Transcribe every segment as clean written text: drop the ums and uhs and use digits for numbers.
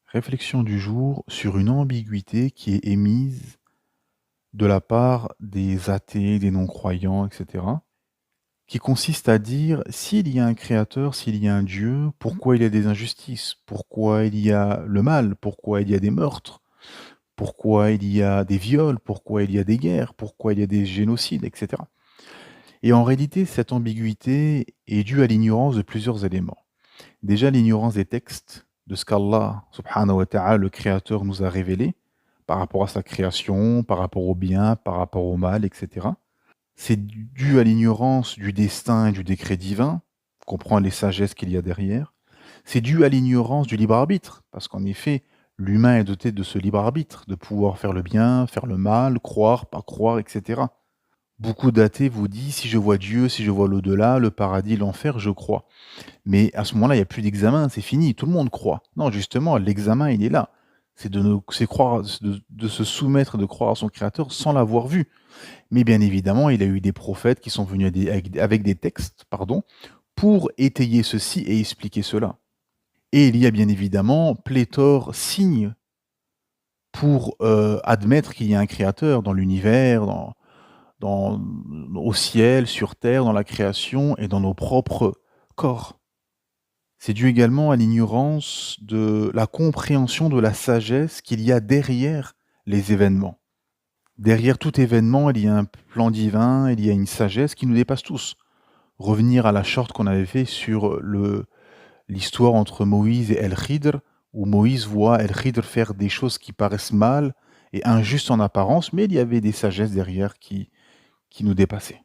Réflexion du jour sur une ambiguïté qui est émise de la part des athées, des non-croyants, etc., qui consiste à dire s'il y a un créateur, s'il y a un Dieu, pourquoi il y a des injustices? Pourquoi il y a le mal? Pourquoi il y a des meurtres? Pourquoi il y a des viols? Pourquoi il y a des guerres? Pourquoi il y a des génocides, etc. Et en réalité, cette ambiguïté est due à l'ignorance de plusieurs éléments. Déjà, l'ignorance des textes, de ce qu'Allah, subhanahu wa ta'ala, le Créateur, nous a révélé par rapport à sa création, par rapport au bien, par rapport au mal, etc. C'est dû à l'ignorance du destin et du décret divin, comprendre les sagesses qu'il y a derrière. C'est dû à l'ignorance du libre arbitre, parce qu'en effet, l'humain est doté de ce libre arbitre, de pouvoir faire le bien, faire le mal, croire, pas croire, etc. Beaucoup d'athées vous disent si je vois Dieu, si je vois l'au-delà, le paradis, l'enfer, je crois. Mais à ce moment-là, il n'y a plus d'examen, c'est fini, tout le monde croit. Non, justement, l'examen, il est là. C'est croire, de se soumettre, de croire à son Créateur sans l'avoir vu. Mais bien évidemment, il a eu des prophètes qui sont venus avec des textes, pardon, pour étayer ceci et expliquer cela. Et il y a bien évidemment pléthore signes pour admettre qu'il y a un Créateur dans l'univers, dans, au ciel, sur terre, dans la création et dans nos propres corps. C'est dû également à l'ignorance de la compréhension de la sagesse qu'il y a derrière les événements. Derrière tout événement, il y a un plan divin, il y a une sagesse qui nous dépasse tous. Revenir à la short qu'on avait fait sur l'histoire entre Moïse et El-Khidr, où Moïse voit El-Khidr faire des choses qui paraissent mal et injustes en apparence, mais il y avait des sagesses derrière qui nous dépassaient.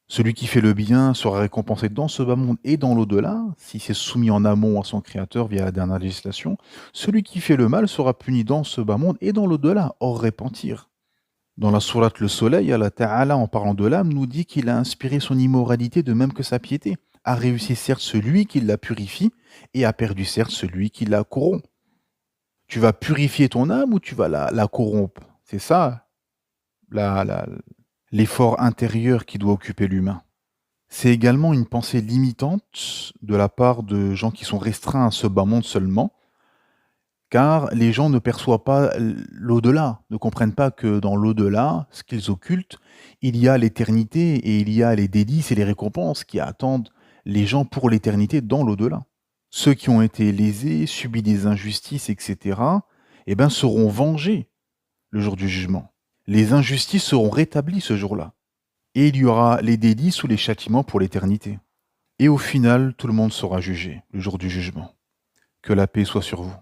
Celui qui fait le bien sera récompensé dans ce bas monde et dans l'au-delà, si c'est soumis en amont à son créateur via la dernière législation. Celui qui fait le mal sera puni dans ce bas monde et dans l'au-delà, hors repentir. Dans la sourate Le Soleil, Allah Ta'ala, en parlant de l'âme, nous dit qu'il a inspiré son immoralité de même que sa piété. A réussi certes celui qui la purifie, et a perdu certes celui qui la corrompt. Tu vas purifier ton âme ou tu vas la corrompre? C'est ça la- la- l'effort intérieur qui doit occuper l'humain. C'est également une pensée limitante de la part de gens qui sont restreints à ce bas monde seulement, car les gens ne perçoivent pas l'au-delà, ne comprennent pas que dans l'au-delà, ce qu'ils occultent, il y a l'éternité et il y a les délices et les récompenses qui attendent les gens pour l'éternité dans l'au-delà. Ceux qui ont été lésés, subis des injustices, etc., eh ben, seront vengés le jour du jugement. Les injustices seront rétablies ce jour-là. Et il y aura les délices ou les châtiments pour l'éternité. Et au final, tout le monde sera jugé le jour du jugement. Que la paix soit sur vous.